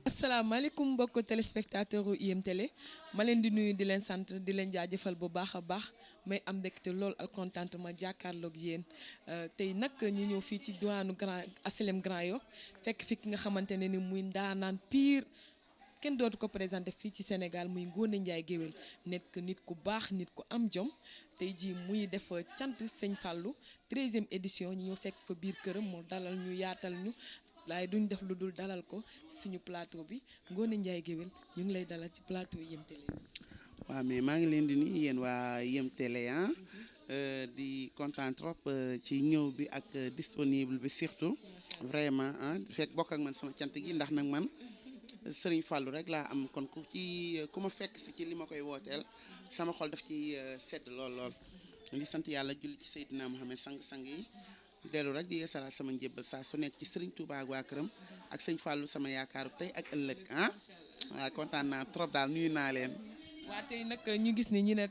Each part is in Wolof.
asalaamaaleykum mbokk téléspectateur u IM Télé ma leen di nuyu di leen sant di leen jaajëfal bu baax a baax may am mbégte lool ak contentement jàkkaarloog yéen tey nag ñu ñëw fii ci diwaanu Grand HLM Grand Yoff fekk fi ki nga xamante ne ni muy ndaanaan pire kenn dootu ko présenté fii ci Sénégal muy Ngoné Ndiaye Géwél nekk nit ku baax nit ku am jom tey jii muy def cant Sëñ Fallou 13e édition ñu ñëw fekk fa biir këram mu dalal ñu yaatal ñu waaye duñ def lu dul dalal ko suñu plateau bi Ngoné Ndiaye Géwél ñu ngi lay dalal ci plateau IM Télé. waaw mais maa ngi leen di nuyu yéen waa IM Télé di kontaan trop ci ñëw bi ak disponible bi surtout vraiment fekk bokk ak man sama cant gi ndax nag man Serigne Fallou rek laa am kon ku ma fekk si ci li ma koy wooteel sama xol daf ci sedd lool ngi sant yàlla julli ci Seydina Mohamed sang-sang yi dellu rek di yeesalaat sama njëbbal saa su nekk ci Serigne Touba ak waa këram ak sëñ Fallou sama yaakaaru tey ak ëllëg waaw kontaan naa trop daal nuyu naa leen. waa tey nag ñu gis ni ñu ne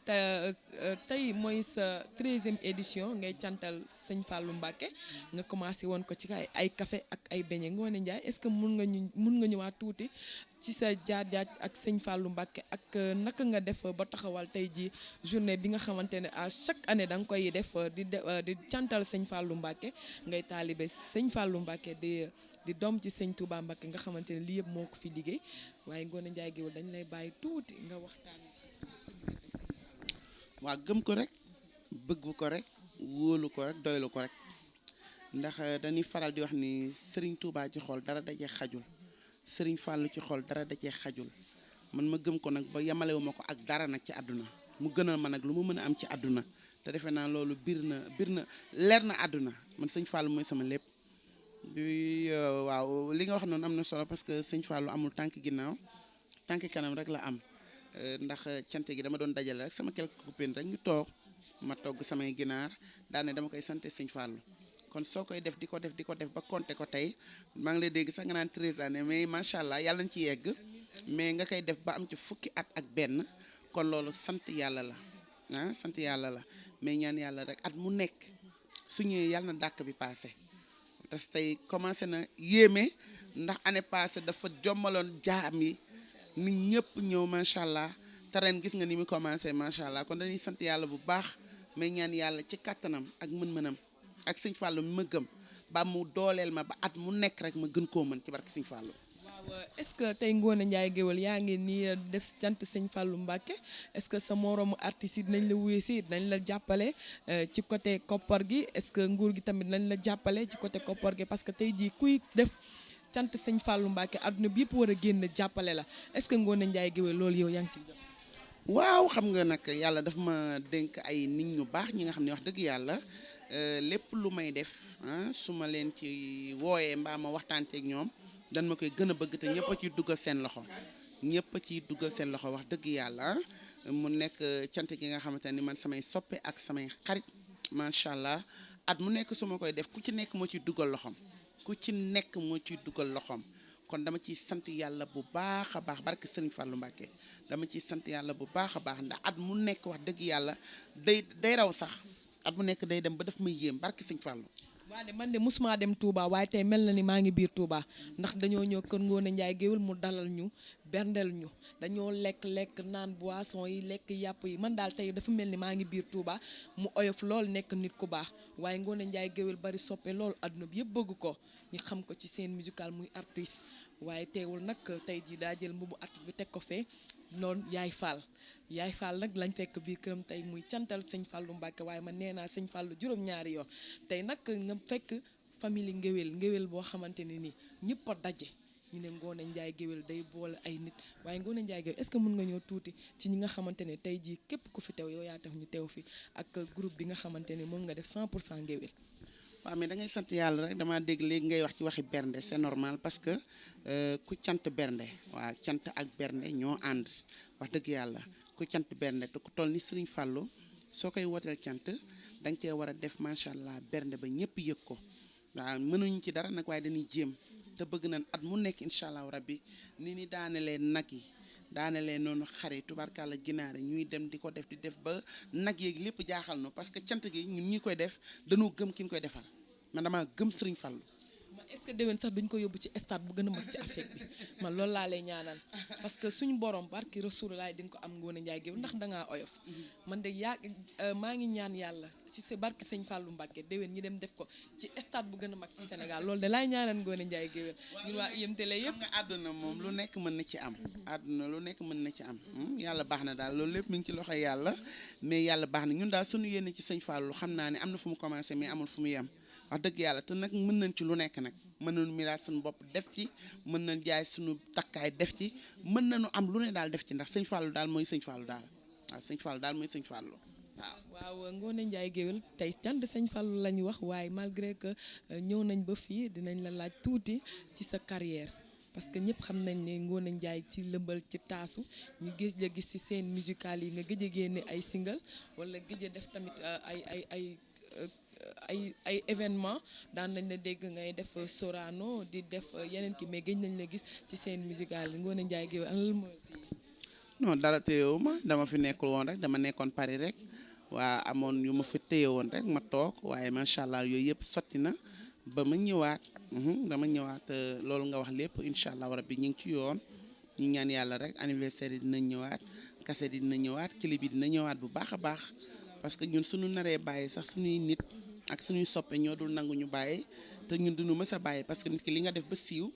tey mooy sa 13e édition ngay cantal sëñ Fallou Mbacké nga commencé woon ko ci ay café ak ay beñe Ngoné Ndiaye est-ce que mun nga ñëwaat tuuti ci sa jaar-jaar ak sëñ Fallou Mbacké ak naka nga def ba taxawal tey ji journée bi nga xamante ne à chaque année da nga koy def di cantal sëñ Fallou Mbacké ngay taalibe sëñ Fallou Mbacké di doom ci sëñ Touba Mbacké nga xamante ne lii yëpp moo ko fi liggéey waaye Ngoné Ndiaye Géwél dañ lay bàyyi tuuti nga waxtaan waa gëm ko rek bëgg ko rek wóolu ko rek doylu ko rek ndax dañuy faral di wax ni Serigne Touba ci xol dara dajee xajul Serigne Fallou ci xol dara dajee xajul man ma gëm ko nag ba yemalewu ma ko ak dara nag ci àdduna mu gënal ma nag lu mu mën a am ci àdduna te defe naa loolu biir na leer na àdduna man sëñ Fallou mooy sama lépp bi waaw li nga wax noonu am na solo parce que sëñ Fallou amul tànk ginnaaw tànk kanam rek la am ndax cant gi dama doon dajale rek sama quelques copines rek ñu toog ma togg samay ginaar daane dama koy sante sëñ Fallou kon soo koy def di ko def ba compter ko tey maa ngi lay dégg sax nga naan 13 années mais macha allah yàlla nañ ci yegg mais nga koy def ba am ci fukki at ak benn kon loolu sant yàlla la sant yàlla la mais ñaan yàlla rek at mu nekk su ñëwee yàlla na dàkk bi passé te tey commencé na yéeme ndax année passée dafa jommaloon jaam yi nit ñëpp ñëw macha allah te ren gis nga ni mu commencé macha allah kon dañuy sant yàlla bu baax mais ñaan yàlla ci kattanam ak mën-mënam ak sëñ Fallou mi ma gëm ba mu dooleel ma ba at mu nekk rek ma gën koo mën ci barke sëñ Fallou. waaw est-ce que tey Ngoné Ndiaye Géwél yaa ngi nii def cant sëñ Fallou Mbacké est-ce que sa moroomu artistes yi dinañ la wuyu si dinañ la jàppale ci côté koppar gi est-ce que nguur gi tamit dinañ la jàppale ci côté koppar gi parce que tey jii kuy def cant sëñ Fallou Mbacké àdduna bi yëpp war a génn jàppale la est-ce que Ngoné Ndiaye Géwél loolu yow yaa ngi ciy def. waaw xam nga nag yàlla daf ma dénk ay nit ñu baax ñi nga xam ne wax dëgg yàlla lépp lu may def su ma leen ci wooyee mbaa ma waxtaanteeg ñoom dan ma koy gën a bëgg te ñëpp a ciy duggal seen loxo wax dëgg yàlla mu nekk cant gi nga xamante ni man samay soppe ak samay xarit macha allah at mu nekk su ma koy def ku ci nekk moo ciy duggal loxoom kon dama ciy sant yàlla bu baax a baax barke Serigne Fallou Mbacké dama ciy sant yàlla bu baax a baax ndax at mu nekk wax dëgg yàlla day raw sax at mu nekk day dem ba daf may yéem barke Serigne Fallou. waaw de man de musuma dem Touba waaye tey mel na ni maa ngi biir Touba ndax dañoo ñëw kër Ngoné Ndiaye Géwél mu dalal ñu berndel ñu dañoo lekk naan boisson yi lekk yàpp yi man daal tey dafa mel ni maa ngi biir Touba mu oyof lool nekk nit ku baax waaye Ngoné Ndiaye Géwél bari soppe lool adduna bi yëpp bëgg ko ñu xam ko ci scène musicale muy artiste waaye teewul nag tey jii daa jël mbubu artiste bi teg ko fee noonu Yaay Fall nag lañ fekk biir këram tey muy cantal sëñ Fallou Mbacké waaye man nee naa sëñ Fallou juróom-ñaari yoon tey nag nga fekk famille ngéwél boo xamante ne nii ñëpp a daje ñu ne Ngoné Ndiaye Géwél day boole ay nit waaye Ngoné Ndiaye Géwél est-ce que mën nga ñëw tuuti ci ñi nga xamante ne tey jii képp ku fi teew yow yaa tax ñu teew fi ak groupe bi nga xamante ne moom nga def 100% ngéwél. waaw mais da ngay sant yàlla rek damaa dégg léegi ngay wax ci waxi bernde c'est normal parce que ku cant bernde waaw cant ak bernde ñoo ànd wax dëgg yàlla ku cant bernde te ku toll ni Serigne Fallou soo koy wooteel cant da nga cee war a def macha allah bernde ba ñëpp yëg ko waaw mënuñu ci dara nag waaye dañuy jéem te bëgg nañ at mu nekk incha allah rabbi ni daanelee nag yi daane leen noonu xare tubarkalla ginaar ñuy dem di ko def ba nag yeeg lépp jaaxal no parce que cant gi ñun ñi koy def dañoo gëm ki ñu koy defal man dama gëm Serigne Fallou. est-ce que déwén sax duñ ko yóbbu ci stade bu gën a mag ci Afrique bi man loolu laa lay ñaanal parce que suñu borom barki Rasulullah di nga ko am Ngoné Ndiaye Guèweul ndax dangaa oyof man de maa ngi ñaan yàlla si sa barki sëñ Fallou Mbacké déwén ñi dem def ko ci stade bu gën a mag ci Sénégal loolu de laay ñaanal Ngoné Ndiaye Guèweul ñun waa IM Télé yëpp. nga àdduna moom lu nekk mën na ci am àdduna lu nekk mën na ci am yàlla baax na daal loolu lépp mi ngi ci loxo yàlla mais yàlla baax na ñun daal suñu yéene ci sëñ Fallou xam naa ne am na fu mu commencé mais amul fu mu yem wax dëgg yàlla te nag mën nañ ci lu nekk nag mën nañu miraas suñu bopp def ci mën nañ jaay suñu takkaay def ci mën nañu am lu ne daal def ci ndax sëñ Fallou daal mooy sëñ Fallou daal waaw sëñ Fallou daal mooy sëñ Fallou waaw Ngoné Ndiaye Guèweul tey cant sëñ Fallou la ñu wax waaye malgré que ñëw nañ ba fii dinañ la laaj tuuti ci sa carrière parce que ñëpp xam nañ ne Ngoné Ndiaye ci lëmbal ci taasu ñu gëj la gis ci scène musicale yi nga gëj a génne ay single wala gëj a def tamit ay événement daan nañ la dégg ngay def Sorano di def yeneen ki mais gëj nañ la gis ci scène musicale yi Ngoné Ndiaye Guèweul ana la mooy non dara téyewu ma dama fi nekkul woon rek dama nekkoon Paris rek waa amoon yu ma fi téye woon rek ma toog waaye macha allah yooyu yëpp sotti na ba ma ñëwaat dama ñëwaat loolu nga wax lépp incha allah rabbi ñu ngi ci yoon ñu ñaan yàlla rek anniversaire yi dina ñëwaat cassette yi dina ñëwaat clip yi dina ñëwaat bu baax a baax parce que ñun suñu naree bàyyi sax suñuy nit ak suñuy soppe ñoo dul nangu ñu bàyyi te ñun duñu mës a bàyyi parce que nit ki li nga def ba siiw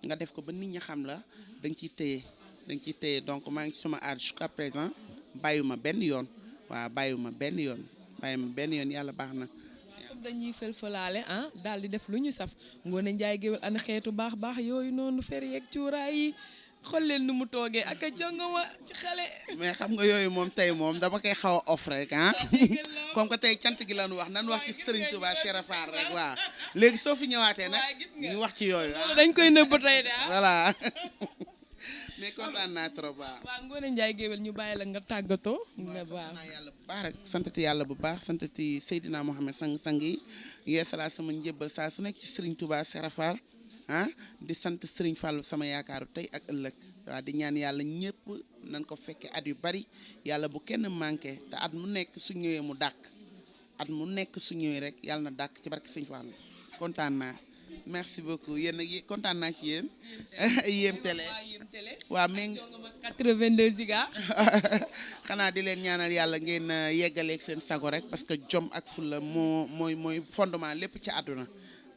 nga def ko ba nit ñi xam la dañ ciy téye donc maa ngi ci sama art jusqu'à présent bàyyuma benn yoon waaw bàyyuma benn yoon yàlla baax na. comme dañuy fël-fëlaale daal di def lu ñu saf Ngoné Ndiaye Guèweul ana xeetu baax yooyu noonu fer yeeg cuuraay yi xool leen nu mu toogee ak a jongoma ci xale. mais xam nga yooyu moom tey moom dama koy xaw a off rek comme que tey cant gi lañu wax nan wax ci Serigne Touba Cheikh Rafar rek waaw léegi soo fi ñëwaatee nag ñu wax ci yooyu. dañ koy nëbb tey de voilà. mais kontaan naa trop waaw. waaw Ngoné Ndiaye Guèweul ñu bàyyi la nga tàggatoo. waaw yàlla bu baax rek santati yàlla bu baax santati Seydina Mohamed sang yi yeesalaat sama njëbbal saa su nekk ci Serigne Touba Cheikh Rafar di sant Serigne Fallou sama yaakaaru tey ak ëllëg waaw di ñaan yàlla ñëpp nañ ko fekke at yu bari yàlla bu kenn manqué te at mu nekk su ñëwee mu dàkk at mu nekk su ñëwee rek yàlla na dàkk ci barke Serigne Fallou kontaan naa. merci beaucoup yéen nag kontaan naa ci yéen IM Télé waaw mais 82 giga xanaa di leen ñaanal yàlla ngeen yeggaleeg seen sago rek parce que jom ak fulla mooy fondement lépp ci àdduna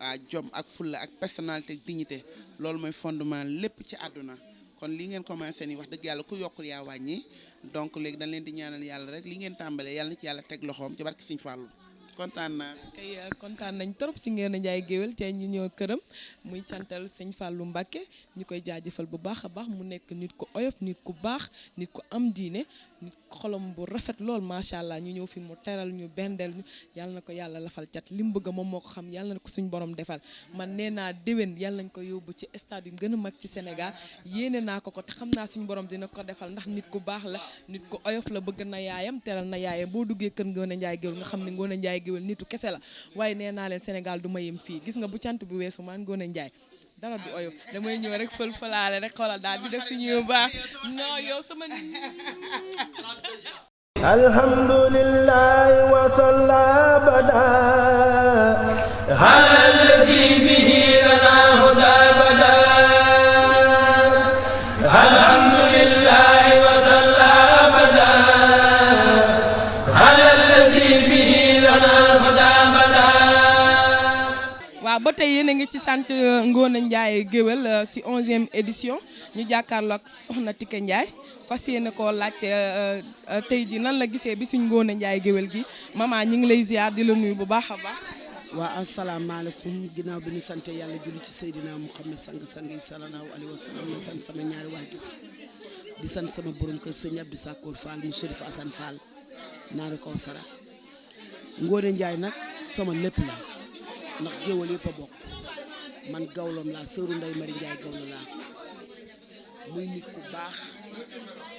waaw jom ak fulla ak personnalité ak dignité loolu mooy fondement lépp ci àdduna kon li ngeen commencé ni wax dëgg yàlla ku yokkul yaa wàññi donc léegi dañ leen di ñaanal yàlla rek li ngeen tàmbalee yàlla na ci yàlla teg loxoom ci barke Sëñ Fallu kontaan naa. kay kontaan nañ trop si Ngoné Ndiaye Guèweul tey ñu ñëw këram muy cantal sëñ Fallou Mbacké ñu koy jaajëfal bu baax a baax mu nekk nit ku oyof nit ku baax nit ku am diine nit xolom bu rafet lool macha allah ñu ñëw fi mu teral ñu bendel ñu yàlla na ko yàlla lafal cat li mu bëgg moom moo ko xam yàlla na ko suñu borom defal man nee naa déwén yàlla nañ ko yóbbu ci stade yu gën a mag ci Sénégal yéene naa ko te xam naa suñu borom dina ko defal ndax nit ku baax la nit ku oyof la bëgg na yaayam teral na yaayam boo duggee kër Ngoné Ndiaye Guèweul nga xam ne Ngoné Ndiaye Guèweul nitu kese la waaye nee naa leen Sénégal du ma yem fii gis nga bu cant bi weesu man Ngoné Ndiaye dara du oyof damay ñëw rek fël-fëlaale rek xoolal daal di def suñu baax non yow sama alhamdulillah wa salla bada ala allazi bihi lana huda bada alhamdulillah wa salla bada ala allazi bihi lana huda bada. waaw ba tey yéen a ngi ci sant Ngoné Ndiaye Guèweul si 11e édition ñu jàkkaarloo ak Soxna Tické Ndiaye fas yéene koo laaj tey ji nan la gisee bi suñ Ngoné Ndiaye Guèweul gi maman ñu ngi lay ziar di la nuyu bu baax a baax. waa asalaamaaleykum ginnaaw bi ñu sant yàlla julli ci Seydina Muhammad sang-sang yi sallallahu alayhi wa sallam ma sant sama ñaari waajur di sant sama borom kër sëñ Abdou Sakour Fall mu Chérif Assane Fall naari kaw sara Ngoné Ndiaye nag sama lépp la ndax géwël yëpp a bokk man gawlom laa sëru Ndey Mari Ndiaye gawlo laa muy nit ku baax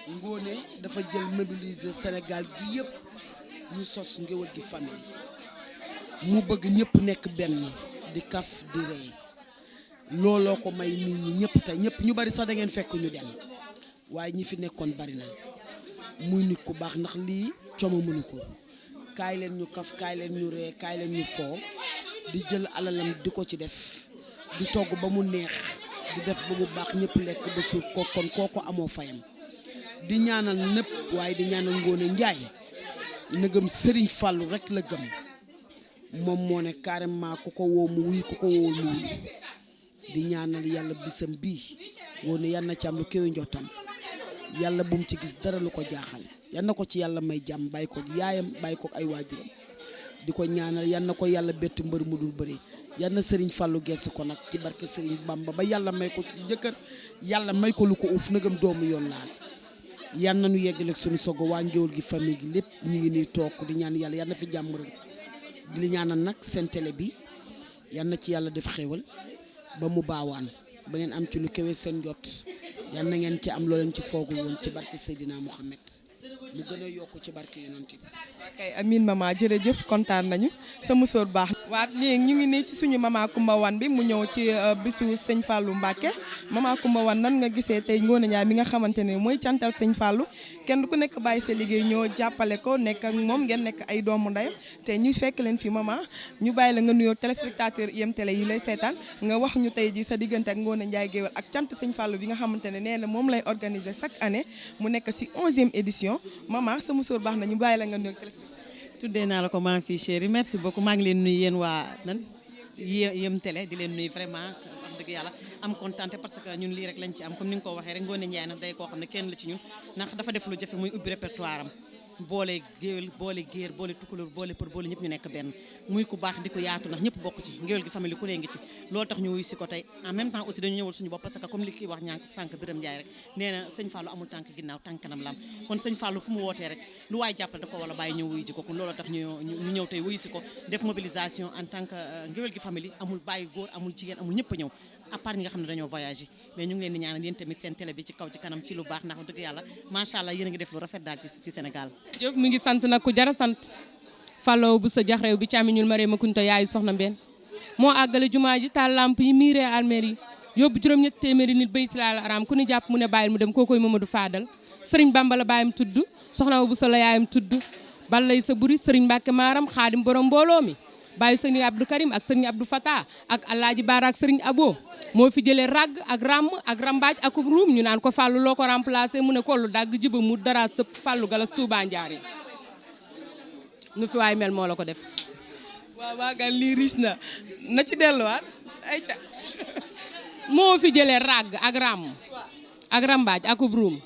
Ngoné dafa jël mobiliser Sénégal gi yëpp ñu sos ngéwël gi famille mu bëgg ñëpp nekk benn di kaf di rey looloo ko may nit ñi ñëpp tey ñëpp ñu bari sax da ngeen fekk ñu dem waaye ñi fi nekkoon bari na muy nit ku baax ndax lii coomo mënu ko kaay leen ñu kaf kaay leen ñu ree kaay leen ñu foo di jël alalam di ko ci def di togg ba mu neex di def ba mu baax ñëpp lekk ba suur ko kon kooko amoo fayam di ñaanal nëpp waaye di ñaanal Ngoné Ndiaye na gëm Serigne Fallou rek la gëm moom moo ne carrément ku ko woo mu wuy ku ko woo mu wuy di ñaanal yàlla bisam bii Ngoné yal na ci am lu kéwé njottam yàlla bu mu ci gis dara lu ko jaaxal yal na ko ci yàlla may jàmm bàyyi ko yaayam bàyyi ko ay waajuram di ko ñaanal yal na ko yàlla bett mbër mu dul bëri yal na Serigne Fallou gestu ko nag ci barke Serigne Bamba ba yàlla may ko ci jëkkër yàlla may ko lu ko uuf nagam doomu yoon laal yal na nu yeggaleeg suñu sogo waa Ngéwél gi famille gi lépp ñu ngi nii toog di ñaan yàlla yal na fi jàmm rek di ñaanal nag seen télé bi yal na ci yàlla def xéewal ba mu baawaan ba ngeen am ci lu kéwee seen jot yal na ngeen ci am loo leen ci foogul woon ci barke Seydina Mouhamed mu gën a yokk ci barke yonent bi. kay amiin maman jërëjëf kontaan nañu sa musóor baax waat léegi ñu ngi nii ci suñu maman Coumba Wane bi mu ñëw ci bisu sëñ Fallou Mbacké maman Coumba Wane nan nga gisee tey Ngoné Ndiaye mi nga xamante ne mooy cantal sëñ Fallou kenn ku nekk bàyyi sa liggéey ñoo jàppale ko nekk ak moom ngeen nekk ay doomu ndeyam te ñu fekk leen fi maman ñu bàyyi la nga nuyoo téléspectateur IM Télé yi lay seetaan nga wax ñu tey ji sa diggante ak Ngoné Ndiaye Géwél ak cant sëñ Fallou bi nga xamante ne nee na moom lay organiser chaque année mu nekk si 11e édition maman sa musóor baax na ñu bàyyi la nga nuyoo tuddee naa la ko maa fii chérie merci beaucoup maa ngi leen nuyu yéen waa nan IM Télé di leen nuyu vraiment wax dëgg yàlla am contenté parce que ñun lii rek lañ ci am comme ni nga ko waxee rek Ngoné Ndiaye nag day koo xam ne kenn la ci ñun ndax dafa def lu jafe muy ubbi répertoire am boole géwél boole géer boole tukulóor boole për boole ñëpp ñu nekk benn muy ku baax di ko yaatu ndax ñëpp bokk ci Ngéwél gi famille ku ne ngi ci loolu tax ñu wuy si ko tey en même temps aussi dañu ñëwal suñu bopp parce que comme li kii wax ñaan sànq Biram Ndiaye rek nee na sëñ Fallou amul tànk ginnaaw tànk kanam la am kon sëñ Fallou fu mu wootee rek lu waay jàppale da ko wala bàyyi ñëw wuy ji ko kon loolu tax ñu ñëw tey wuy si ko def mobilisation en tant que Ngéwél gi famille amul bàyyi góor amul jigéen amul ñëpp a ñëw à part ñi nga xam ne dañoo voyagé mais ñu ngi leen di ñaanal yéen tamit seen télé bi ci kaw ci kanam ci lu baax ndax dëgg yàlla macha allah yéen a ngi def lu rafet daal ci Sénégal. jëf mi ngi sant nag ku jara sant Fallou bu sa jax réew bi càmmiñul Marème Kunta yaayu soxna Mbène moo àggale jumaa ji taal lamp yi miiree almeer yi yóbbu juróom-ñetti téeméeri nit bayti laal araam ku ni jàpp mu ne bàyyil mu dem kookoy Mamadou Fadal Serigne Bamba la baayam tudd soxna bu sa la yaayam tudd balay sa buri Serigne Mbacke Maram xaadim borom mbooloo mi bàyyi sëriñ Abdou Karim ak sëriñ Abdou Fata ak Alaaji Baara ak sëriñ Abo moo fi jëlee ragg ak ràmm ak rambaaj ak ruum ñu naan ko Fallou loo ko remplacé mu ne kollu dagg jiba mu dara sëpp Fallou Galas Touba Ndiaré nu fi waay mel moo la ko def. waaw waagal lii riis na ci delluwaat ay ca moo fi jëlee ragg ak ràmm ak rambaaj ak ruum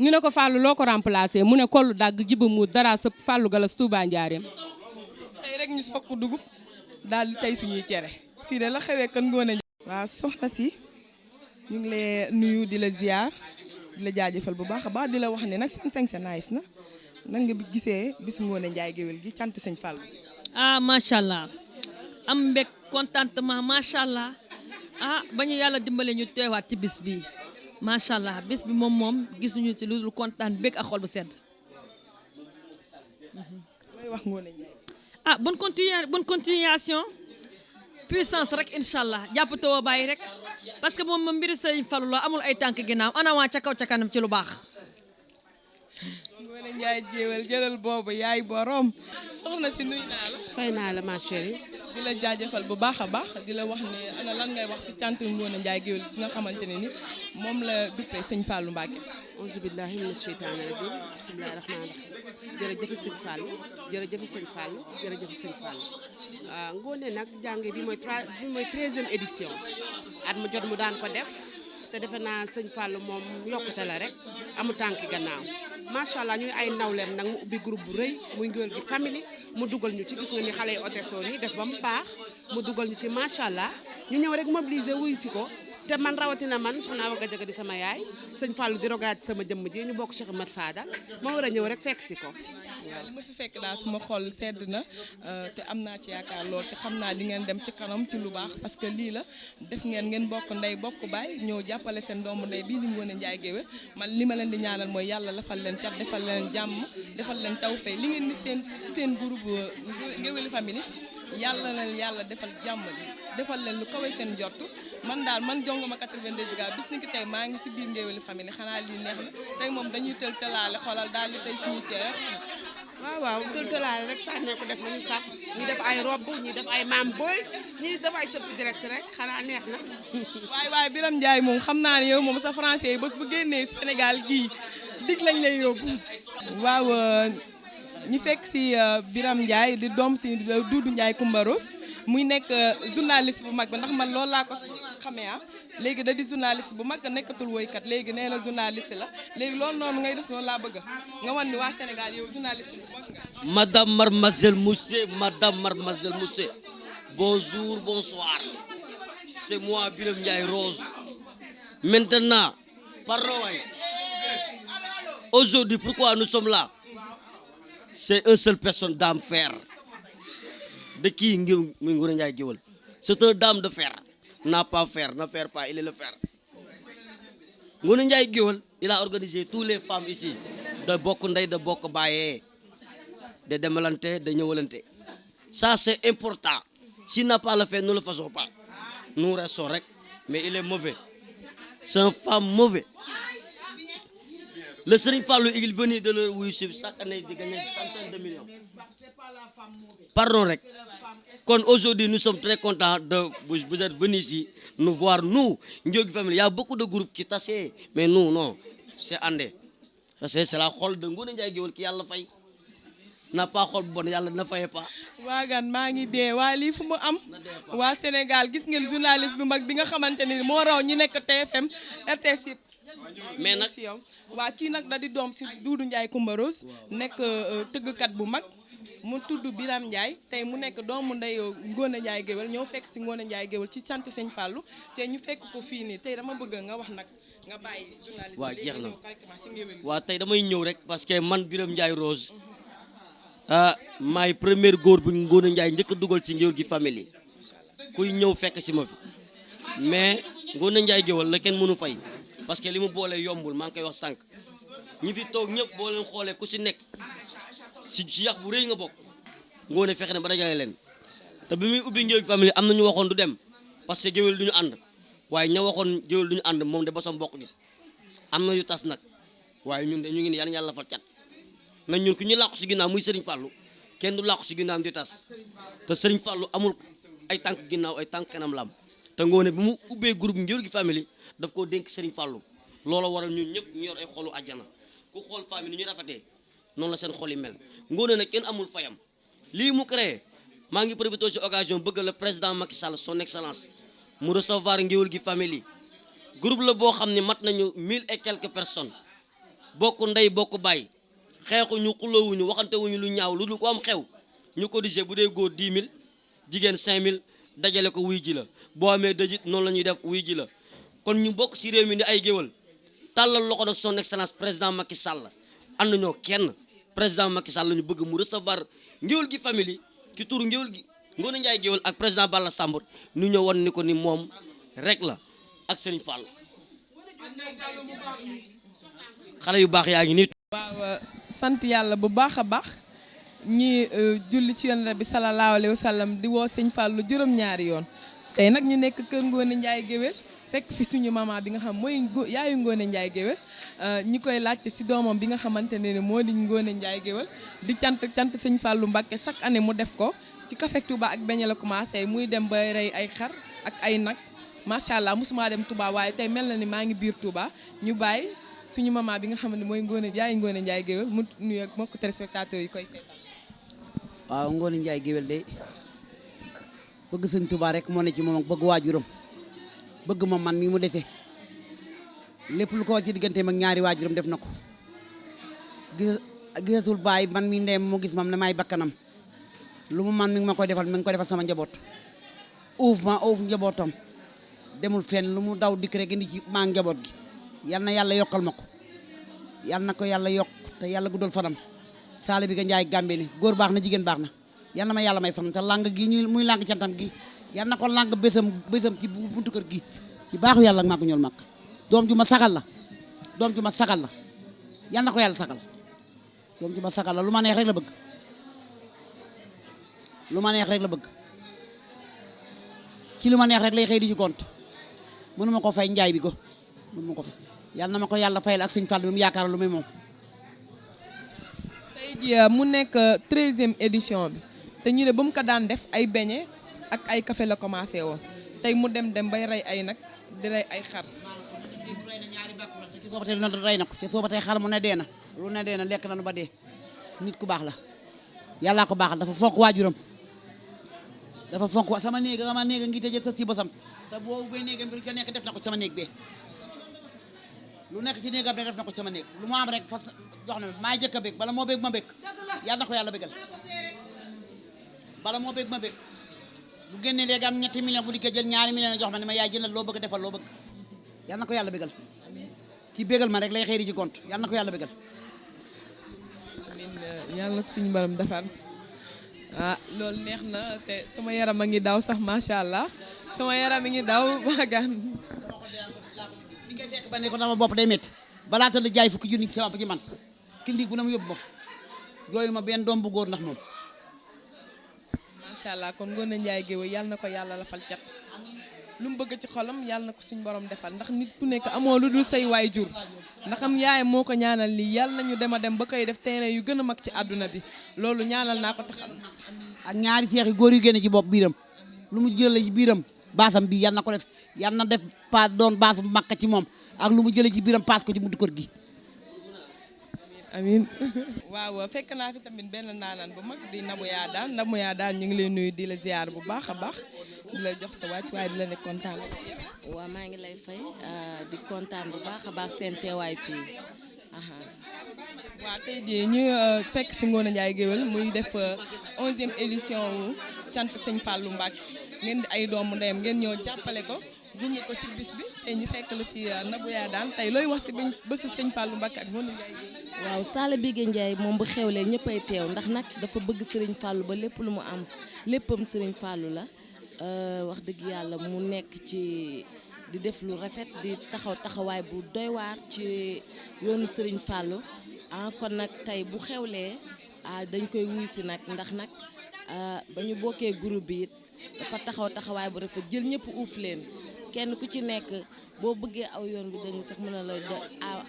ñu ne ko Fallou loo ko remplacé mu ne kollu dagg jiba mu dara sëpp Fallou Galas Touba Ndiaré tey rek ñu sokk dugub daal di tey suñuy cere fii de la xewee kan Ngoné Ndiaye. waaw soxna si ñu ngi lay nuyu di la ziar di la jaajëfal bu baax a baax di la wax ne nag seen sañse nice na nan nga gisee bis Ngoné Ndiaye Géwél gi cant sëñ Fallou. ah macha allah am mbég contentement macha allah ba ñu yàlla dimbale ñu teewaat ci bis bi macha allah bis bi moom gis nañu ci lu dul kontaan bég ak xol bu sedd. looy wax Ngoné Ndiaye. bonne continuation puissance rek incha allah jàpp tawoo bàyyi rek parce que moom mbiri Sëriñ Fallou la amul ay tànk ginnaaw ana waa ca kaw ca kanam ci lu baax. Ngoné Ndiaye Géwél jëlal boobu yaay borom soxna si nuyu naa la. fay naa la ma chérie. di la jaajëfal bu baax a baax di la wax ne ana lan ngay wax ci cant Ngoné Ndiaye Géwél bi nga xamante ne ni moom la duppee sëñ Fallou Mbacké. auzu billahi mina sheytaani rajim bismillahi rahmaani rahim jërëjëf sëñ Fallou jërëjëf sëñ Fallou jërëjëf sëñ Fallou Ngoné nag jàng bi mooy 13e édition at mu jot mu daan ko def te defe naa sëñ Fallou moom yokkute la rek amu tànki gannaaw macha allah ñuy ay nawleem nag mu ubbi groupe bu rëy muy Ngéwél gi famille mu dugal ñu ci gis nga ni xale yi oteso ni def ba mu baax mu dugal ñu ci macha allah ñu ñëw rek mobiliser wuy si ko te man rawatina man soxna Awa Gadiaga di sama yaay sëñ Fallou di rogaat sama jëmm ji ñu bokk Cheikh Ahmad Fadal ma war a ñëw rek fekk si ko. li ma fi fekk daal suma xol sedd na te am naa ci yaakaar lool te xam naa di ngeen dem ci kanam ci lu baax parce que lii la def ngeen bokk ndey bokk baay ñëw jàppale seen doomu ndey bii di Ngoné Ndiaye Géwél man li ma leen di ñaanal mooy yàlla lafal leen cat defal leen jàmm defal leen tawfeex li ngeen ni seen groupe Ngéwéli famille yàlla leen yàlla defal jàmm defal leen lu kawe seen jott man daal man jongoma 82 Giga bis ni ki tey maa ngi si biir Ngéwéli famille xanaa lii neex na tey moom dañuy tël tëlaale xoolal daal di tey suñu cee waaw tël tëlaale rek sànnee ko def nañu saf ñi def ay robb ñi def ay maam booy ñi def ay sëpp direct rek xanaa neex na waaye Birame Ndiaye moom xam naa ne yow moom sa français yi bés bu génnee Sénégal gii dig lañ lay yóbbu waaw ñi fekk si Birame Ndiaye di doom si Doudou Ndiaye Coumba Rose muy nekk journaliste bu mag ba ndax man loolu laa ko xamee léegi da di journaliste bu mag nekkatul woykat léegi nee na journaliste la léegi loolu noonu ngay def noonu laa bëgg nga wan ni waa Sénégal yow journaliste bu mag nga. Madame, mademoiselle, monsieur, bonjour, bonsoir. C'est moi, Birame Ndiaye Rose. Maintenant, parlons. Aujourd'hui, pourquoi nous sommes là? C'est une seule personne d'âme fer. De qui Ngoné Ndiaye Guèweul? C'est un dame de fer. N'a pas fer, ne faire pas, il est le fer. Ngoné Ndiaye Guèweul, il a organisé toutes les femmes ici, de Bokk Ndey, de Bokk Baye, de Demalante, de Ñëwalante. Ça c'est important. S'il n'a pas le fait, nous ne le faisons pas. Nous restons rek, mais il est mauvais. C'est un femme mauvais. Le Serigne Fallou, il venait de le wuyu chaque année de gagner centaines de millions. Pardon rek. Kon aujourd'hui nous sommes très contents de vous êtes venus ici nous voir nous Ndiogui Family. Il y a beaucoup de groupes qui tassent, mais nous non, c'est andé. C'est la xol de Ngoné Ndiaye Guèweul ki yàlla fay. N'a pas xol bon yàlla na fayé pas. waagan maa ngi dee waa lii fu mu am waa Sénégal gis ngeen journaliste bu mag bi nga xamante ne moo raw ñi nekk TFM RTS yëpp. Mais nag waa kii nag da di doom si Doudou Ndiaye Coumba Rose nekk tëggkat bu mag mu tudd Birame Ndiaye tey mu nekk doomu ndey Ngoné Ndiaye Guèweul ñëw fekk si Ngoné Ndiaye Guèweul ci sant Sëñ Fallou te ñu fekk ko fii nii tey dama bëgg nga wax nag nga bàyyi journaliste waaw jeex na si Ngéwél. waaw tey damay ñëw rek parce que man Birame Ndiaye Rose maay premier góor bu Ngoné Ndiaye njëkk a dugal ci Ngéwél gi famille kuy ñëw fekk si ma fi mais Ngoné Ndiaye Guèweul la kenn mënu fay parce que li mu boole yombul maa ngi koy wax sànq ñi fi toog ñëpp boo leen xoolee ku si nekk si yax bu rëy nga bokk Ngoné fexe ne ba dajale leen te bi muy ubbi Ngéwél gi famille am na ñu waxoon du dem parce que Géwél du ñu ànd waaye ña waxoon Géwél du ñu ànd moom de ba sam bokk gis am na yu tas nag waaye ñun de ñu ngi ni yàlla fa cat nañ ñun ku ñu làqu si ginnaaw muy Serigne Fallou kenn du làqu si ginnaaw di tas te Serigne Fallou amul ay tànk ginnaaw ay tànk kanam lam te Ngoné bi mu ubbee groupe Ngéwél gi famille daf koo dénk Serigne Fallou loolu waral ñun ñëpp ñu yor ay xolu àjjana ku xool famille ni ñu rafetee noonu la seen xol yi mel Ngoné nag kenn amul fayam lii mu créé maa ngi profité ci occasion bëgg le président Macky Sall son excellence mu recevoir Ngéwél gi famille groupe la boo xam ne mat nañu 1000 et quelques personnes bokk ndey bokk baay xeexuñu xuloowuñu waxantewuñu lu ñaaw lu dul ko am xew ñu cotisé bu dee góor 10 000 jigéen 5 000 dajale ko wuy ji la boo amee dëjit noonu la ñuy def wuy ji la kon ñu bokk ci réew mi ni ay géwal tàllal loxo nag son excellence président Macky Sall ànd ñoo kenn président Macky Sall la ñu bëgg mu recevoir Ngéwél gi famille ci turu Ngéwél gi Ngoné Ndiaye Guèweul ak président Balla Samb ñu ñëw won ni ko ni moom rek la ak Serigne Fall xale yu baax yaa ngi nii. waaw sant yàlla bu baax a baax ñi julli ci yonent bi salallaahu alayhi wa sallam di woo Sëñ Fallu juróom-ñaari yoon tey nag ñu nekk kër Ngoné Ndiaye Guèweul fekk fi suñu maman bi nga xam mooy yaayu Ngoné Ndiaye Guèweul ñi koy laajte si doomam bi nga xamante ne moo di Ngoné Ndiaye Guèweul di cant Sëñ Fallu Mbàkke chaque année mu def ko ci Café Touba ak beñe la commencé muy dem ba rey ay xar ak ay nag macha allah mosuma dem Touba waaye tey mel na ni maa ngi biir Touba ñu bàyyi suñu maman bi nga xam ne mooy Ngoné Ndiaye Guèweul mu nuyu ak mbokku téléspectateurs yi koy seetaan. waaw Ngoné Ndiaye Guèweul de bëgg sëñ Touba rek moo ne ci moom ak bëgg waajuram bëgg ma man mi mu dese lépp lu ko wax ci digganteem ak ñaari waajuram def na ko gisatul baay man mi ndeyam mu gis mam ne maay bakkanam lu mu man mi ngi ma koy defal mi ngi ko defal sama njaboot uuf ma uuf njabootam demul fenn lu mu daw dikk rek indi ci maa njaboot gi yal na yàlla yokkal ma ko yal na ko yàlla yokk te yàlla guddal fanam saale bi nga Njaay Gàmbi ni góor baax na jigéen baax na yal na ma yàlla may fanam te lang gi ñuy muy lang cantam gi yal na ko lang bésam ci buntu kër gi ci baaxu yàlla ak maa ko ñool màkk doom ju ma sagal la doom ju ma sagal la yal na ko yàlla sagal doom ju ma sagal la lu ma neex rek la bëgg lu ma neex rek la bëgg ci li ma neex rek lay xëy di ci compte mënu ma ko fay njaay bi ko mënu ma ko fay yàlla na ma ko yàlla fayal ak sëñ Fall bi mu yaakaar lu muy moom. tey ji mu nekk 13e édition bi te ñu ne ba mu ko daan def ay beñe ak ay café la commencé woon tey mu dem bay rey ay nag di rey ay xar. ci sooba tey lu ne rey na ko ci sooba tey xar mu ne dee na lu ne dee na lekk nañu ba dee nit ku baax la yàllaa ko baaxal dafa fonk waajuram dafa fonk sama néeg ngi tëjee sa si bosam te boo ubbee néegam bi lu ca nekk def na ko sama néeg bee lu nekk ci néegam rek def na ko sama néeg lu mu am rek fas jox na maa jëkk a bég bala moo bég ma bég yàlla na ko yàlla bégal bala moo bég ma bég bu génnee léegi am 3 millions bu dikkee jël 2 millions jox ma ne ma yaay jëndal loo bëgg defal loo bëgg yàlla na ko yàlla bégal ci bégal ma rek lay xëy di ci compte yàlla na ko yàlla bégal. amiin yàlla na ko suñu borom defar loolu neex na te sama yaram a ngi daw sax macha allah sama yaram a ngi daw waagaan. li ngay fekk ba ne ko dama bopp day métti balaa tëdd jaay fukki junni sama ba ci man clinique bu na mu yóbbu ma fa jooyu ma benn doom bu góor ndax moom. macha allah kon Ngoné Ndiaye Guèweul yàlla na ko yàlla lafal cat lu mu bëgg ci xolam yàlla na ko suñu borom defal ndax nit ku nekk amoo lu dul say waay jur ndax am yaayam moo ko ñaanal lii yàlla nañu dem a dem ba koy def terrain yu gën a mag ci àdduna bi loolu ñaanal naa ko te xam ak ñaari seex yu góor yu génne ci bopp biiram lu mu jëlee ci biiram baasam bi yàlla na ko def yàlla na def paas doon baas bu makka ci moom ak lu mu jëlee ci biiram paas ko ci buntu kër gi. amiin waaw fekk naa fi tamit benn ndaanaan bu mag di Nabou Yaa Daan ñu ngi lay nuyu di la ziar bu baax a baax di la jox sa wàcc waaye di la ne kontaan ak ci yow. waaw maa ngi lay fay di kontaan bu baax a baax seen teewaay fii. waaw tey jii ñu fekk si Ngoné Ndiaye Guèweul muy def 11e édition wu cant sëñ Fallou Mbacké ngeen di ay doomu ndeyam ngeen ñëw jàppale ko gunge ko ci bis bi tey ñu fekk la fi Nabou Yaa Daan tey looy wax si bésu sëñ Fallou Mbacké ak Ngoné Ndiaye Guèweul. waaw Sala Bigué Ndiaye moom bu xewlee ñëppay teew ndax nag dafa bëgg Serigne Fallou ba lépp lu mu am léppam Serigne Fallou la wax dëgg yàlla mu nekk ci di def lu rafet di taxawaay bu doy waar ci yoonu Serigne Fallou kon nag tey bu xewlee dañ koy wuy si nag ndax nag ba ñu bokkee groupe bi it dafa taxawaay bu rafet jël ñëpp uuf leen kenn ku ci nekk boo bëggee aw yoon bi dëng sax mënoon la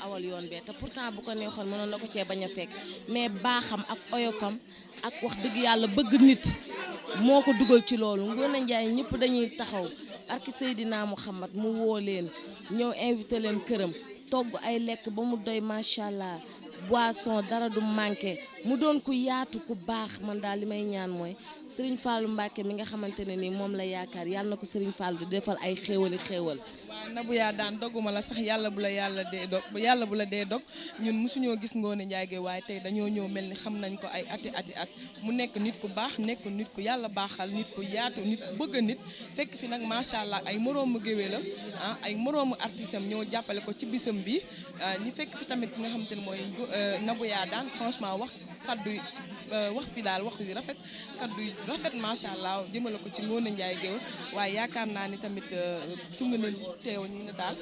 awal yoon bee te pourtant bu ko neexoon mënoon la ko cee bañ a fekk mais baaxam ak oyofam ak wax dëgg yàlla bëgg nit moo ko dugal ci loolu Ngoné Ndiaye ñëpp dañuy taxaw arki Seydina Mouhamad mu woo leen ñëw invité leen këram togg ay lekk ba mu doy macha allah boisson dara du manqué mu doon ku yaatu ku baax man daal li may ñaan mooy Serigne Fallou Mbacké mi nga xamante ne ni moom la yaakaar yàlla na ko Serigne Fallou di defal ay xéewali xéewal. waaw Nabou Yaa Daan dogguma la sax yàlla bu la dee dog ñun mosuñoo gis Ngoné Ndiaye Guèweul waaye tey dañoo ñëw mel ni xam nañ ko ay ati at mu nekk nit ku baax nekk nit ku yàlla baaxal nit ku yaatu nit ku bëgg nit fekk fi nag macha allah ay moroomu géwélam ay moroomu artiste am ñëw jàppale ko ci bisam bi ñu fekk fi tamit ki nga xamante ne mooy Nabou Yaa Daan franchement wax fi daal wax yu rafet kaddu yu rafet macha allah jëmale ko ci Ngoné Ndiaye Guèweul waaye yaakaar naa ni tamit tunga ne teew ñi ne daal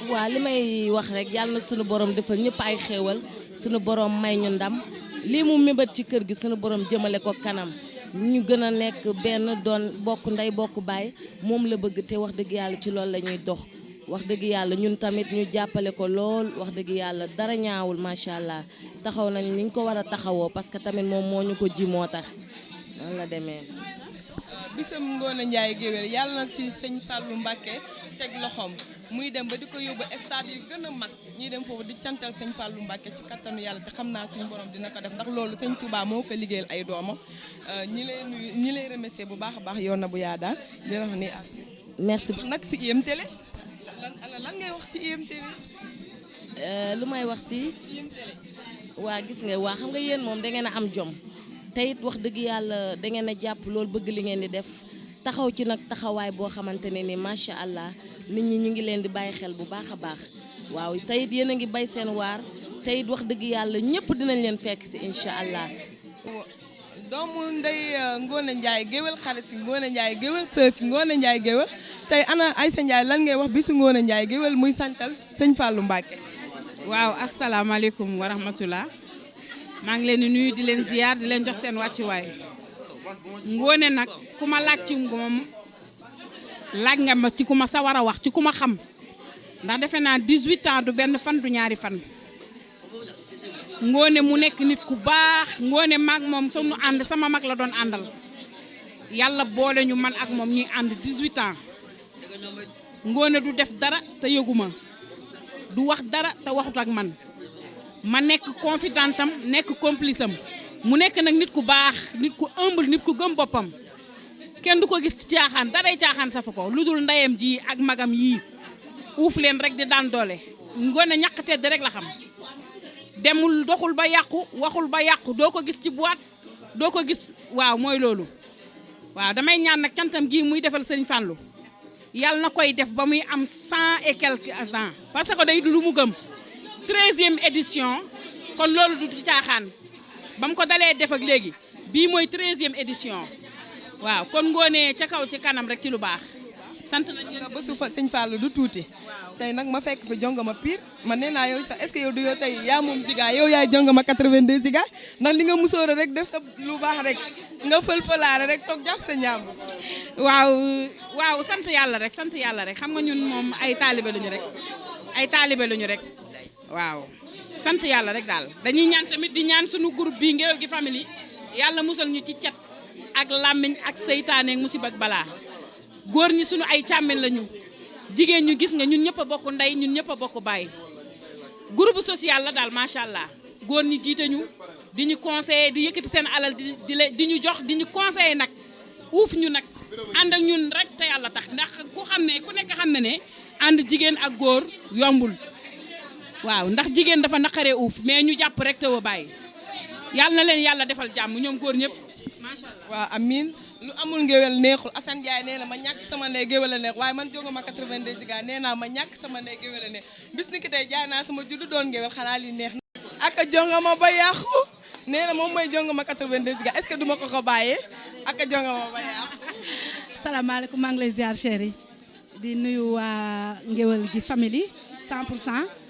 waaw li may wax rek yàlla na sunu borom defal ñëpp ay xéewal sunu borom may ñu ndam lii mu mébat ci kër gi sunu borom jëmale ko kanam ñu gën a nekk benn doon bokk ndey bokk baay moom la bëgg te wax dëgg yàlla ci loolu la ñuy dox wax dëgg yàlla ñun tamit ñu jàppale ko lool wax dëgg yàlla dara ñaawul macha allah taxaw nañ ni ñu ko war a taxawoo parce que tamit moom moo ñu ko ji moo tax noonu la demee. bisam Ngoné Ndiaye Guèweul yàlla na ci sëñ Fallou Mbacké teg loxoom muy dem ba di ko yóbbu stade yu gën a mag ñii dem foofu di cantal sëñ Fallou Mbacké ci kattanu yàlla te xam naa suñu borom dina ko def ndax loolu sëñ Touba moo ko liggéeyal ay doomam ñi lay remercier bu baax a baax yow Nabou Yaa Daan di wax ni merci nag si IM Télé lan ngay wax si IM Télé lu may wax si waa gis nga waa xam nga yéen moom da ngeen a am jom te it wax dëgg yàlla da ngeen a jàpp loolu bëgg li ngeen di def taxaw ci nag taxawaay boo xamante ne ni macha allah nit ñi ñu ngi leen di bàyyi xel bu baax a baax waaw te it yéen a ngi bay seen waar te it wax dëgg yàlla ñëpp dinañ leen fekk si incha allah. doomu ndey Ngoné Ndiaye Guèweul xarit si Ngoné Ndiaye Guèweul sër si Ngoné Ndiaye Guèweul tey ana Aïssa Ndiaye lan ngay wax bisu Ngoné Ndiaye Guèweul muy santal sëñ Fallou Mbacké. waaw asalaamaaleykum wa rahmatulah maa ngi leen di nuyu di leen ziar di leen jox seen wàccuwaay Ngoné nag ku ma laaj ci moom laaj nga ma ci ku ma sawar a wax ci ku ma xam ndax defe naa 18 ans du benn fan du ñaari fan. Ngoné mu nekk nit ku baax Ngoné maag moom sunu ànd sama mag la doon àndal yàlla boole ñu man ak moom ñuy ànd 18 ans Ngoné du def dara te yëguma du wax dara te waxut ak man ma nekk confidentam nekk complice am mu nekk nag nit ku baax nit ku humble nit ku gëm boppam kenn du ko gis ci caaxaan daray caaxaan safu ko lu dul ndeyam ji ak magam yii uuf leen rek di daan doole Ngoné ñàkk tedd rek la xam demul doxul ba yàqu waxul ba yàqu doo ko gis ci boîte doo ko gis waaw mooy loolu waaw damay ñaan nag cantam gii muy defal Serigne Fallou yàlla na koy def ba muy am 100 et quelques ans parce que day du lu mu gëm 13e édition kon loolu du caaxaan ba mu ko dalee def ak léegi bii mooy 13e édition waaw kon Ngoné ca kaw ci kanam rek ci lu baax sant nañu nga bésu fa Sëñ Fallou du tuuti tey nag ma fekk fi jongama pire man nee naa yow sax est-ce que yow du yow tey yaa moom Ziga yow yaay jongama 82 Ziga ndax li nga musóora rek def sa lu baax rek nga fël-fëlaare rek toog jàpp sa ñaam. waaw sant yàlla rek xam nga ñun moom ay taalibe luñu rek waaw sant yàlla rek daal dañuy ñaan tamit di ñaan suñu groupe bii Ngéwél gi famille yàlla musal ñu ci cat ak làmmiñ ak seytaane ak musiba ak balaa góor ñi suñu ay càmmiñ lañu jigéen ñu gis nga ñun ñëpp a bokk ndey ñun ñëpp a bokk baay groupe social la daal macha allah góor ñi jiite ñu di ñu conseiller di yëkkati seen alal di ñu jox di ñu conseiller nag uuf ñu nag ànd ak ñun rek te yàlla tax ndax ku nekk xam ne ànd jigéen ak góor yombul waaw ndax jigéen dafa naqaree uuf mais ñu jàpp rek te wa bàyyi yàlla na leen yàlla defal jàmm ñoom góor ñëpp macha allah. waaw amiin lu amul ngéwél neexul Assane Ndiaye nee na ma ñàkk sama ndey géwél a neex waaye man jongama 82 Ziga nee naa ma ñàkk sama ndey géwél a neex bis ni ki tey jaay naa sama juddu doon ngéwél xanaa li neex na ak a jongama ba yàqu nee na moom mooy jongama 82 Ziga est-ce que duma ko bàyyee ak a jongama ba yàqu. salaamaaleykum maa ngi lay ziar chéri di nuyu waa Ngéwél gi famille 100%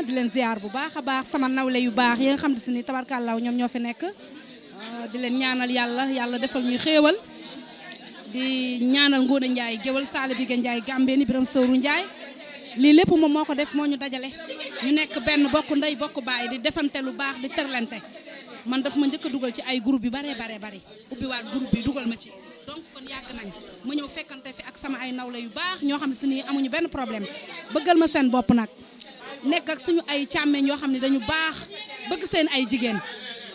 di leen ziar bu baax a baax sama nawle yu baax yi nga xam ne si ni tabarkàllaaw ñoom ñoo fi nekk di leen ñaanal yàlla defal ñuy xéewal di ñaanal Ngoné Ndiaye géwal Sale Bigué Ndiaye Gambéni Biram Sowru Ndiaye lii lépp moom moo ko def moo ñu dajale ñu nekk benn bokk ndey bokk baay di defante lu baax di terlante man daf ma njëkk a dugal ci ay groupe yu bare ubbiwaat groupe bi dugal ma ci donc kon yàgg nañ ma ñëw fekkante fi ak sama ay nawle yu baax ñoo xam ne si nii amuñu benn problème bëggal ma seen bopp nag nekk ak suñu ay càmmeñ yoo xam ne dañu baax bëgg seen ay jigéen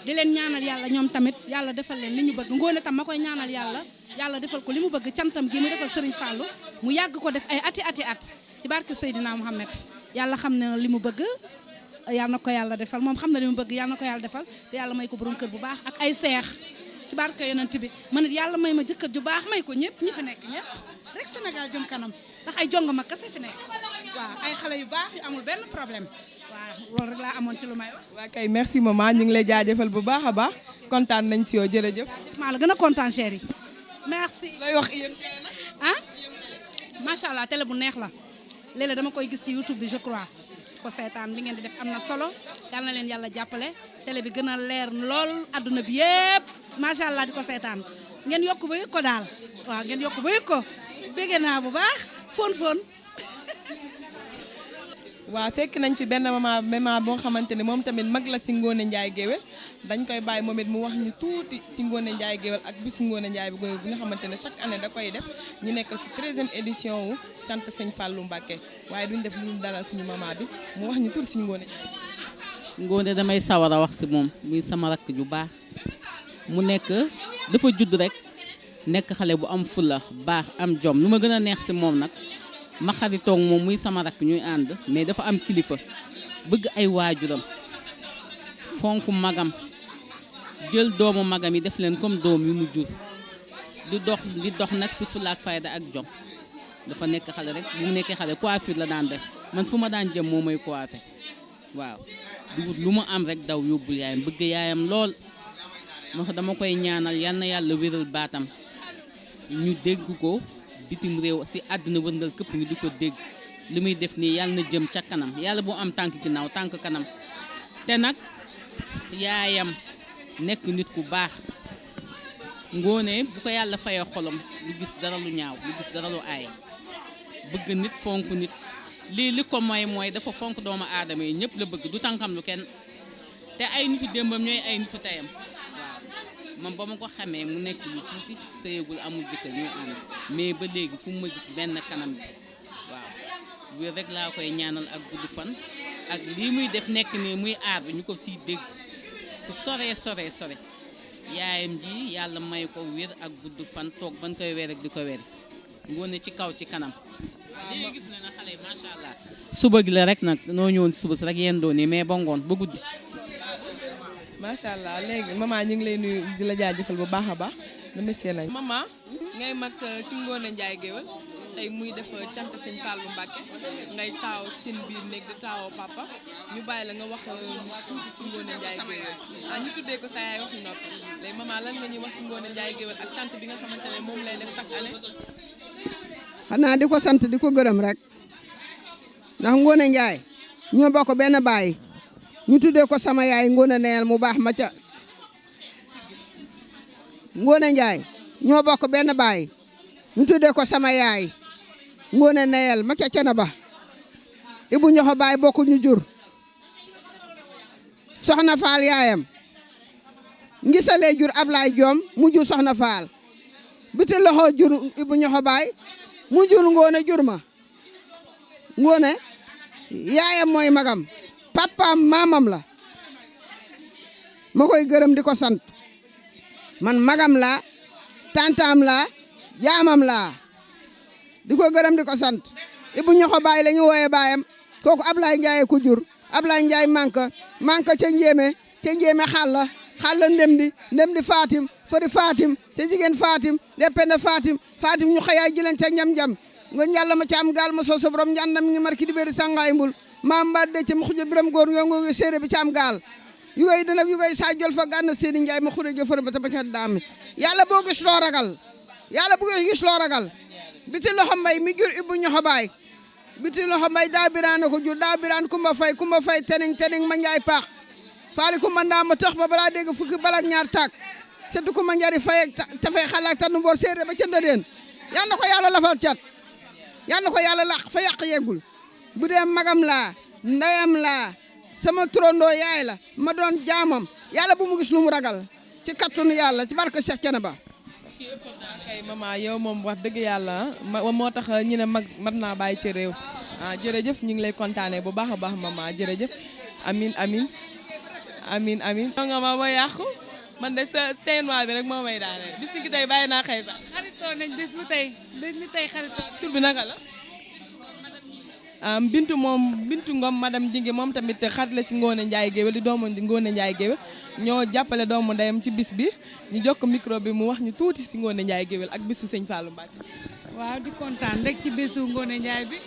di leen ñaanal yàlla ñoom tamit yàlla defal leen li ñu bëgg Ngoné tam ma koy ñaanal yàlla defal ko li mu bëgg cantam gi mu defal Serigne Fallou mu yàgg ko def ay ati at ci barke Seydina Mohamed yàlla xam ne li mu bëgg yàlla na ko yàlla defal moom xam na li mu bëgg yàlla na ko yàlla defal te yàlla may ko borom kër bu baax ak ay seex ci barke yonent bi man it yàlla may ma jëkkër ju baax may ko ñëpp ñi fi nekk ñëpp rek Sénégal jëm kanam ndax ay jongama kese fi nekk waaw ay xale yu baax yu amul benn problème waaw loolu rek laa amoon ci lu may wax. waa kay merci maman ñu ngi lay jaajëfal bu baax a baax kontaan nañ si yow jërëjëf. maa la gën a kontaan chéri merci. lay wax yéen macha allah télé bu neex la léeg-léeg dama koy gis ci YouTube bi je crois ko seetaan li ngeen di def am na solo yal na leen yàlla jàppale télé bi gën a leer lool adduna bi yëpp macha allah di ko seetaan ngeen yokk ba yëg ko daal waaw ngeen yokk ba yëg ko bégg naa bu baax fon. waaw fekk nañ fi benn maman boo xamante ne moom tamit mag la si Ngoné Ndiaye géwél dañ koy bàyyi moom it mu wax ñu tuuti si Ngoné Ndiaye géwél ak bisu Ngoné Ndiaye bi nga xamante ne chaque année da koy def ñu nekk si 13e édition wu cant Sëñ Fallou Mbacké waaye duñ def lu ñu dalal suñu maman bi mu wax ñu tuuti si Ngoné Ndiaye. Ngoné damay sawar a wax si moom muy sama rakk ju baax mu nekk dafa judd rek nekk xale bu am fula baax am jom lu ma gën a neex si moom nag ma xaritoog moom muy sama rakk ñuy ànd mais dafa am kilifa bëgg ay waajuram fonk magam jël doomu magam yi def leen comme doom yu mu jur di dox nag si fula ak fayda ak jom dafa nekk xale rek bu mu nekkee xale coiffure la daan def man fu ma daan jëm moo may coiffé waaw lu mu am rek daw yóbbul yaayam bëgg yaayam lool moo tax dama koy ñaanal yal na yàlla wéral baatam ñu dégg ko bitim réew si àddina wërngal këpp ñu di ko dégg li muy def nii yàlla na jëm ca kanam yàlla bu am tànk ginnaaw tànk kanam te nag yaayam nekk nit ku baax Ngoné bu ko yàlla fayee xolam lu gis dara lu ñaaw lu gis dara lu aay bëgg nit fonk nit lii li ko mooy dafa fonk doomu aadama yi ñëpp la bëgg du tànkam lu kenn te ay nitu démbam ñooy ay nitu tayam waaw man ba ma ko xamee mu nekk lu tuuti sëyagul amul jëkkër ñuy ànd mais ba léegi fu mu ma gis benn kanam bi waaw wér rek laa koy ñaanal ak gudd fan ak lii muy def nekk nii muy aar bi ñu ko siy dégg fu sore yaayam ji yàlla may ko wér ak gudd fan toog ban koy weer ak di ko weer Ngoné ci kaw ci kanam lii gis na ne xale yi macha allah suba gi la rek nag noo ñëwoon suba si rek yéen doon mais ba ngoon ba guddi macha allah léegi maman ñu ngi lay nuyu di la jaajëfal bu baax a baax remercier nañ maman ngay mag si Ngoné Ndiaye Géwél tey muy def cant sëñ Fallou Mbacké ngay taaw seen biir néeg di taawoo papa ñu bàyyi la nga wax tuuti si Ngoné Ndiaye Géwél ñu tuddee ko sa yaay waxi noppi léegi maman lan nga ñuy wax si Ngoné Ndiaye Géwél ak cant bi nga xamante ne moom lay def chaque année. xanaa di ko sant di ko gërëm rek ndax Ngoné Ndiaye ñoo bokk benn baay ñu tuddee ko sama yaay Ngoné Neyel mu baax ma ca Ngoné Ndiaye ñoo bokk benn baay ñu tuddee ko sama yaay Ngoné Neyel ma ca Canaba Ibu Ñoxo baay bokku ñu jur Soxna Faal yaayam ngisalee jur Ablaay Joom mu jur Soxna Faal biti loxo jur Ibu Ñoxo baay mu jur Ngoné jur ma Ngoné yaayam mooy magam papaam maamam la ma koy gërëm di ko sant man magam la tantaam la jaamam la di ko gërëm di ko sant Ibu Ñoxo baay la ñu wooyee baayam kooku Ablaye Ndiaye ku jur Ablaye Ndiaye manka ca njéeme xalla ndem di Fatim fari Fatim ca jigéen Fatim depende Fatim ñu xëyaay jileen ca njam-njam nga njàlla ma ca am gaal ma soo sobrom njàndam ngi marki di beeri sangaay mbul maam mbadde ca ma xuja biram góor ngo séeré bi ca am gaal yu koy dana yu koy sa jël fa gànna seeni Njaay ma xure jëfër ba ta ba ca daami yàlla boo gis loo ragal biti loxo mbay mi jur Ibu Ñoxo baay biti loxo mbay daa biraan ko jur daa biraan kumba fay tening ma Njaay paax faali kumba ndaa ma tax ba balaa dégg fukki balak ñaar taak surtout kumba njari fay ta fay xalaak tanu mboor séeré ba ca ndadeen yal na ko yàlla lafal cat yal na ko yàlla laq fa yàq yeggul bu dee magam laa ndeyam laa sama turandoo yaay la ma doon jaamam yàlla bu mu gis lu mu ragal ci kattanu yàlla ci barke Cheikh Thiénaba kay maman yow moom wax dëgg yàlla moo tax ñu ne mag mat naa bàyyi ci réew jërëjëf ñu ngi lay kontaanee bu baax a baax maman jërëjëf amin nga ma yàqu man de sa steenwaa bi rek moo may daaneel bis ni ki tey bàyyi naa xëy sax xaritoo nañ bis ni tey xaritoo tur bi naka la Bintu Ngom madame Jinge moom tamit xarit la si Ngoné Ndiaye Géwél di doomu Ngoné Ndiaye Géwél ñoo jàppale doomu ndeyam ci bis bi ñu jokk micro bi mu wax ñu tuuti si Ngoné Ndiaye Géwél ak bisu sëñ Fallou Mbacké. waaw di kontaan rek ci bisu Ngoné Ndiaye bi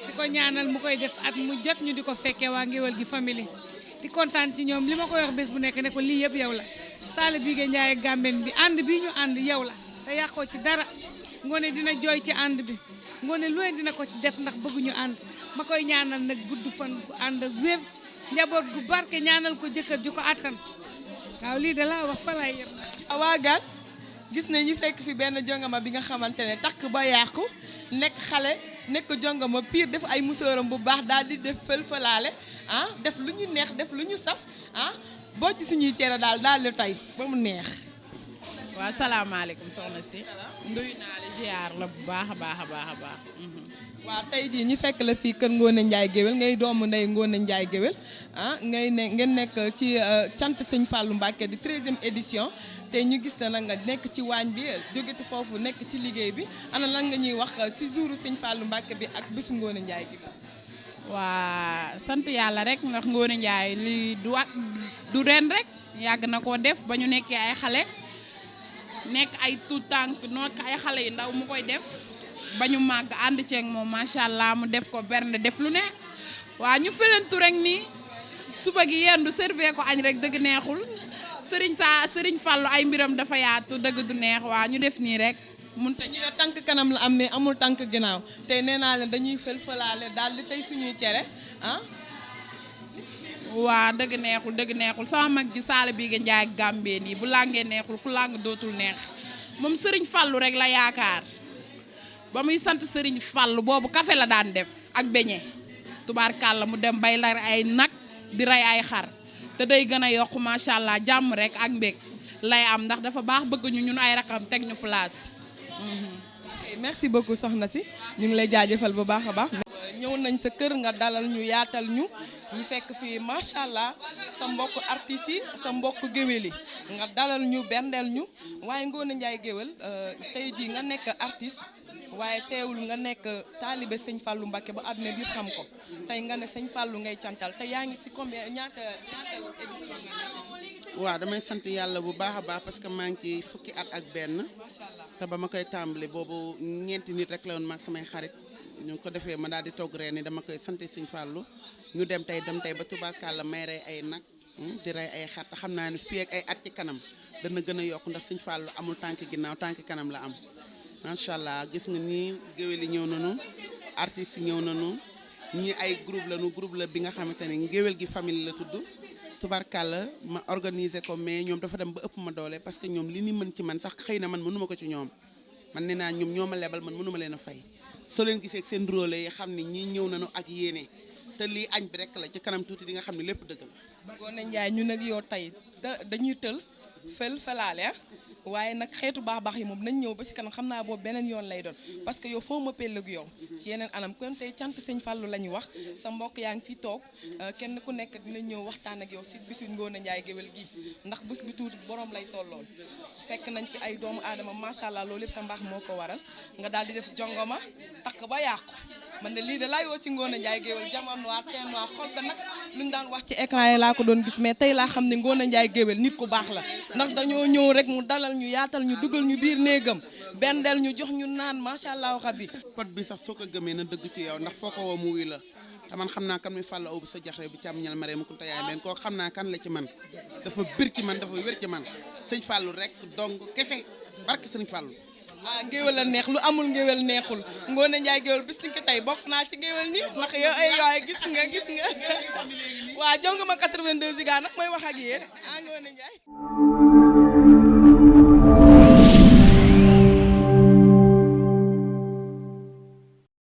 di ko ñaanal mu koy def at mu jot ñu di ko fekkee waa Ngéwél gi famille di kontaan ci ñoom li ma koy wax bés bu nekk ne ko lii yëpp yow la Sall Bigué Ndiaye Gambeen bi ànd bi ñu ànd yow la te yàqoo ci dara Ngoné dina jooy ci ànd bi Ngoné lu ne dina ko ci def ndax bëgguñu ànd ma koy ñaanal nag gudd fan gu ànd ak wér njaboot gu barke ñaanal ko jëkkër ju ko attan waaw lii de laa wax fa laay yem. waa gaan gis ne ñu fekk fi benn jongama bi nga xamante ne takk ba yàqu nekk xale nekk jongama pire def ay musóoram bu baax daal di def fël-fëlaale def lu ñu neex def lu ñu saf boo ci suñuy cere daal di tey ba mu neex. waaw salaamaaleykum soxna si. nduyu naa la ziar la bu baax a baax. waaw tey jii ñu fekk la fii kër Ngoné Ndiaye Géwél ngay doomu ndey Ngoné Ndiaye Géwél ngeen nekk ci cant sëñ Fallou Mbacké di 13e édition te ñu gis na nga nekk ci waañ bi jógeti foofu nekk ci liggéey bi ana lan nga ñuy wax ci jouru sëñ Fallou Mbacké bi ak bisu Ngoné Ndiaye Géwél. waa sant yàlla rek ndax Ngoné Ndiaye li du ren rek yàgg na koo def ba ñu nekkee ay xale nekk ay tout tànk nekk ay xale yu ndaw mu koy def ba ñu màgg ànd ceeg moom macha allah mu def ko bernde def lu ne waa ñu felentu rek nii suba gi yendu servé ko añ rek dëgg neexul Sëriñ Fallou ay mbiram dafa yaatu dëgg du neex waa ñu def nii rek mun te ñu ne tànk kanam la am mais amul tànk ginnaaw tey nee naa leen dañuy fël-fëlaale daal di tey suñuy cere waa dëgg neexul sama mag ji Sall Bigué Ndiaye Gambeen yi bu làngee neexul ku làng dootul neex moom Serigne Fallou rek la yaakaar ba muy sant Serigne Fallou boobu café la daan def ak beñe tubaarkàlla mu dem bay la ay nag di rey ay xar te day gën a yokk macha allah jàmm rek ak mbég lay am ndax dafa baax bëgg ñu ñun ay rakam teg ñu place. merci beaucoup soxna si ñu ngi lay jaajëfal bu baax a baax. ñëw nañ sa kër nga dalal ñu yaatal ñu ñu fekk fii macha allah sa mbokk artistes yi sa mbokk géwél yi nga dalal ñu bendeel ñu waaye Ngoné Ndiaye géwél tey jii nga nekk artiste waaye teewul nga nekk taalibe sëñ Fallou Mbacké ba àdduna bi xam ko tey nga ne sëñ Fallou ngay cantal te yaa ngi si combien ñaata édition nga def? waaw damay sant yàlla bu baax a baax parce que maa ngi ci fukki at ak benn te ba ma koy tàmbali boobu 4 nit rek la woon maag samay xarit ñu ko defee ma daal di togg reen ni dama koy sant sëñ Fallou ñu dem tey ba tubaarkàlla may rey ay nag di rey ay xar te xam naa ne fii ak ay at ci kanam dana gën a yokk ndax sëñ Fallou amul tànk ginnaaw tànk kanam la am macha allah gis nga ni géwél yi ñëw nañu artistes yi ñëw nañu ñii ay groupe la bi nga xamante ne géwél gi famille la tudd tubaarkàlla ma organiser ko mais ñoom dafa dem ba ëpp ma doole parce que ñoom li ni mën ci man sax xëy na man mënuma ko ci ñoom man nee naa ñoom ñoo ma lebal man mënuma leen a fay soo leen gisee seen rôle yi xam ne ñii ñëw nañu ak yéene te lii añ bi rek la ci kanam tuuti di nga xam ne lépp dëgg la. Ngoné Ndiaye ñun ak yow tey dañuy tël felaale waaye nag xeetu baax yi moom nañ ñëw ba si kanam xam naa boobu beneen yoon lay doon parce que yow foo ma pelleg yow ci yeneen anam kon tey cant sëñ Fallou la ñu wax sa mbokk yaa ngi fi toog kenn ku nekk dina ñëw waxtaan ak yow si bisu Ngoné Ndiaye géwél gi ndax bés bi tuuti borom lay tollool fekk nañ fi ay doomu aadama macha allah loolu yëpp sa mbaax moo ko waral nga daal di def jongoma takk ba yàqu man de lii de laay woo ci Ngoné Ndiaye géwél jamono noir teen noir xool ko nag lu ñu daan wax ci écran yi laa ko doon gis mais tey laa xam ne Ngoné Ndiaye géwél nit ku baax la ndax dañoo ñëw rek mu dalal ñu yaatal ñu dugal ñu biir néegam bendel ñu jox ñu naan macha allah xabi pot bi sax soo ko gëmee na dëgg ci yow ndax foo ko woo mu wuy la te man xam naa kan muy Fallou Aw bu sa jaxre bi càmm ñal mare ma kunta yaay leen koo xam naa kan la ci man dafa bir ci man dafa wér ci man sëñ Fallou rek donc kese barke sëñ Fallou ngéwél la neex lu amul ngéwél neexul Ngoné Ndiaye géwél bis ni ki tey bokk naa ci ngéwél ni ndax yow ay waay gis nga waa jonga ma 82 ziga nag mooy wax ak yéen Ngoné Ndiaye